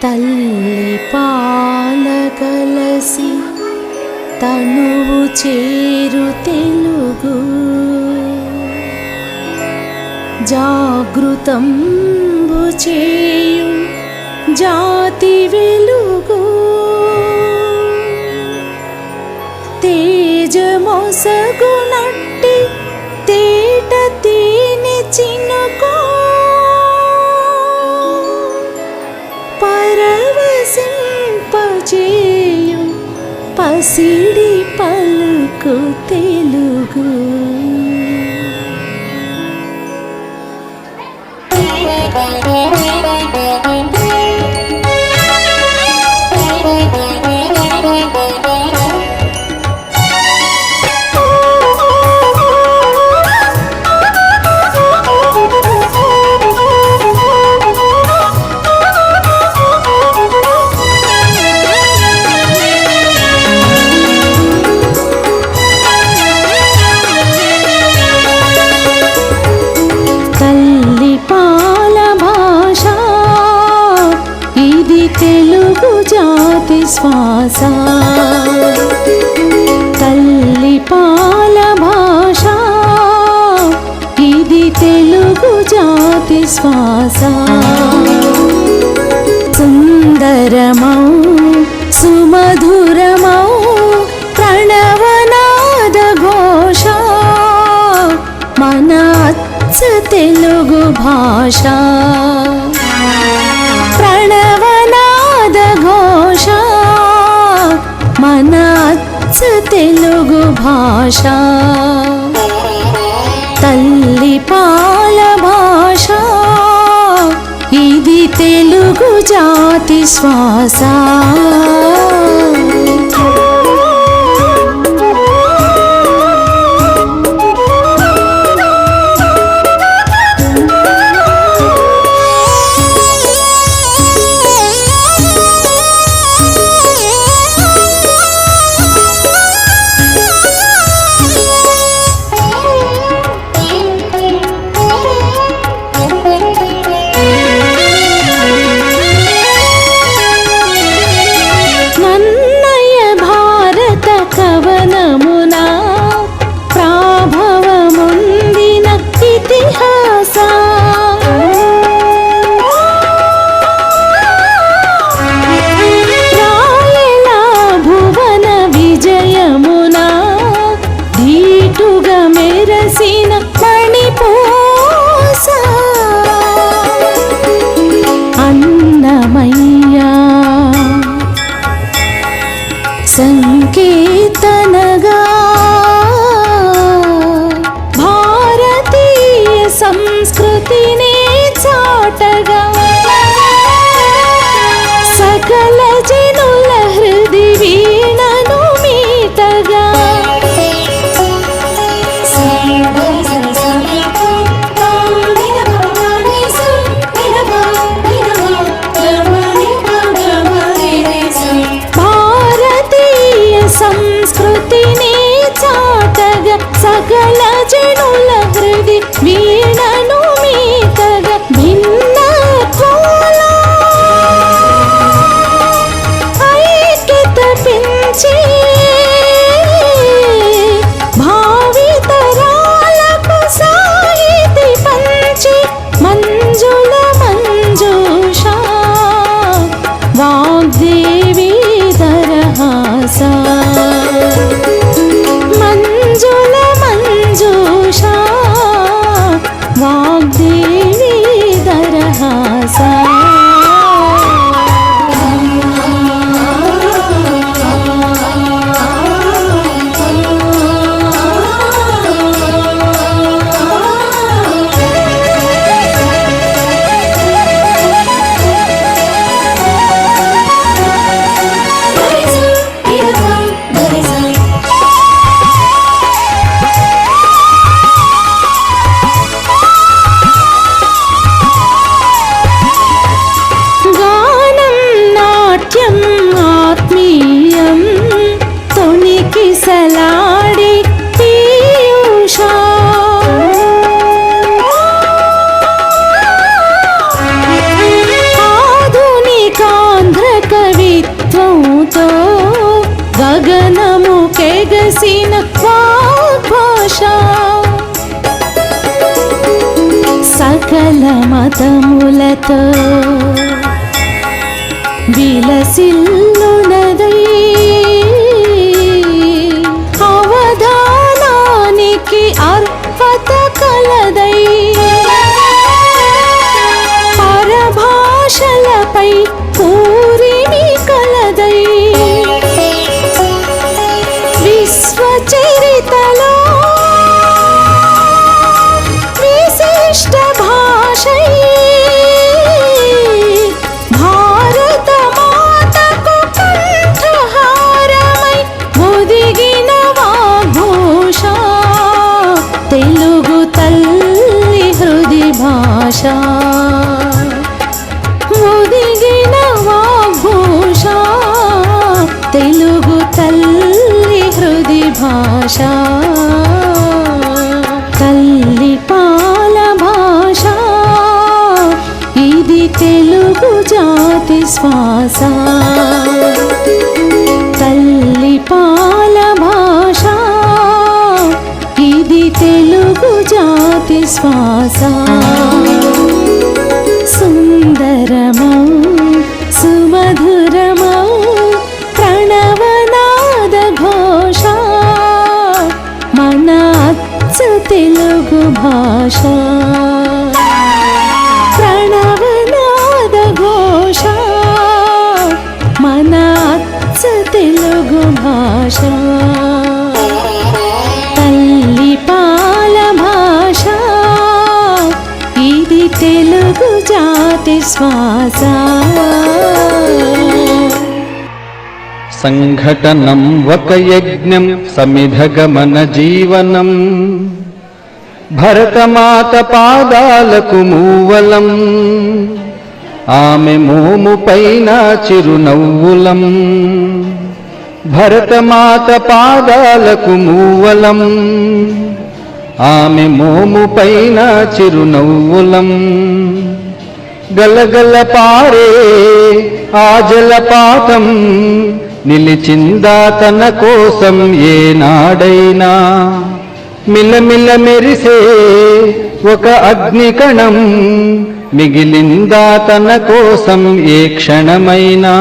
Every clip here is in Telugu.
తల్లి పాల కలసి తనువు చేరు తెలుగు జాగృతంబు చేయు జాతి వెలుగు తేజమొసగునట్టి తేట తేనె చినుకు పరవశింపజేయు పసిడి పలుకు తెలుగు తెలుగు జాతి శ్వాస తల్లి పాల భాష ఇది తెలుగు జాతి శ్వాస సుందరమౌ సుమధురమౌ ప్రణవనాద ఘోష మన అచ్చ తెలుగు భాష ప్రణవనాద ఘోష మన అచ్చ తెలుగు భాష తల్లి పాల భాష ఇది తెలుగు జాతి శ్వాస సకల మతములతో విలసిల్లునదై అవధానానికి అర్హత కలదై పరభాషలపై పూరిమి కలదై విశ్వచరితలో విశిష్ట భాషై భారత మాతకు కంఠహారమై ఒదిగిన వాగ్ఘోష తెలుగు తల్లి హృది భాష ఒదిగిన వాగ్ఘోష తెలుగు తల్లి హృది భాష తల్లి పాల భాష ఇది తెలుగు జాతి శ్వాస తల్లి పాల భాష ఇది తెలుగు జాతి శ్వాస సుందరమౌ సుమధురమౌ ప్రణవనాద ఘోష మన అచ్చ తెలుగు భాష ప్రణవనాద ఘోష మన అచ్చ తెలుగు భాష తల్లి పాల భాష ఇది తెలుగు జాతి శ్వాస సంఘటనం ఒక యజ్ఞం సమిధగమన జీవనం భరతమాత పాదాలకు మూవలం ఆమె మోము పైన చిరునవ్వులం భరతమాత పాదాలకు మూవలం ఆమె మోము పైన చిరునవ్వులం గలగల పారే ఆ జలపాతం నిలిచిందా తన కోసం ఏనాడైనా మిలమిల మెరిసే ఒక అగ్నికణం మిగిలిందా తన కోసం ఏ క్షణమైనా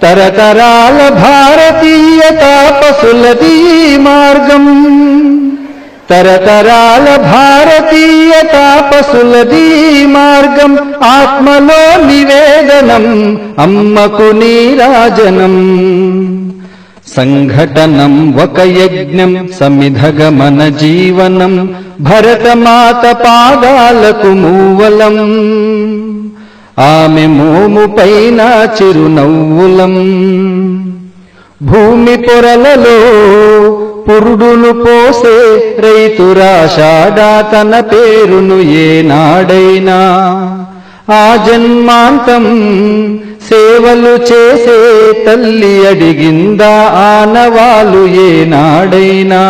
తరతరాల భారతీయ తాపసులది మార్గం తరతరాల భారతీయ తాపసులది మార్గం ఆత్మలో నివేదనం అమ్మకు నీరాజనం సంఘటనం ఒక యజ్ఞం సమిధగమన జీవనం భరతమాత పాదాలకు మూవలం ఆమె మోము పైన చిరునవ్వులం భూమి పొరలలో పురుడును పోసే రైతురాషాఢా తన పేరును ఏనాడైనా ఆ జన్మాంతం సేవలు చేసే తల్లి అడిగిందా ఆనవాలు ఏనాడైనా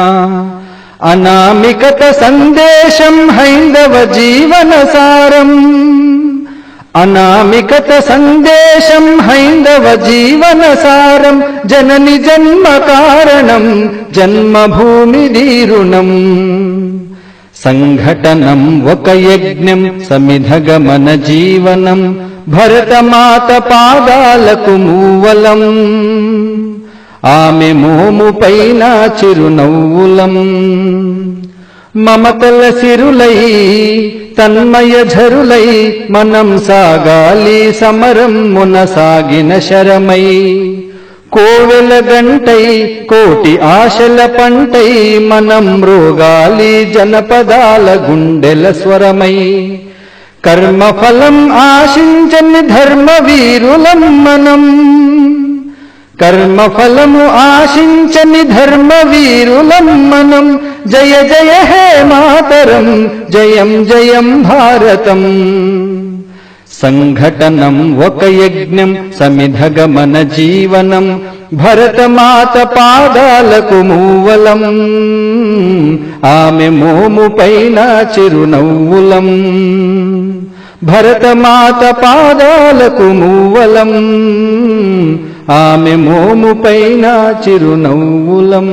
అనామికత సందేశం హైందవ జీవన సారం అనామికత సందేశం హైందవ జీవన సారం జనని జన్మ కారణం జన్మభూమి దీరుణం సంఘటనం ఒక యజ్ఞం సమిధగమన జీవనం భరతమాత పాదాలకు మూవలం ఆమె మోము పైన చిరునవ్వులం మమతల సిరులై తన్మయ ఝరులై మనం సాగాలి సమరం మునసాగిన శరమై కోవెల గంటై కోటి ఆశల పంటై మనం రోగాలి జనపదాల గుండెల స్వరమై కర్మఫలం ఆశించని ధర్మ వీరులం మనం కర్మఫలము ఆశించని ధర్మ వీరులం మనం జయ జయ హే మాతరం జయం జయం భారతం సంఘటనం ఒక యజ్ఞం సమిధగమన జీవనం భరతమాత పాదాలకు మూవలం ఆమె మోము పైన చిరునవ్వులం భరతమాత పాదాలకు మూవలం ఆమె మోము పైన చిరునవ్వులం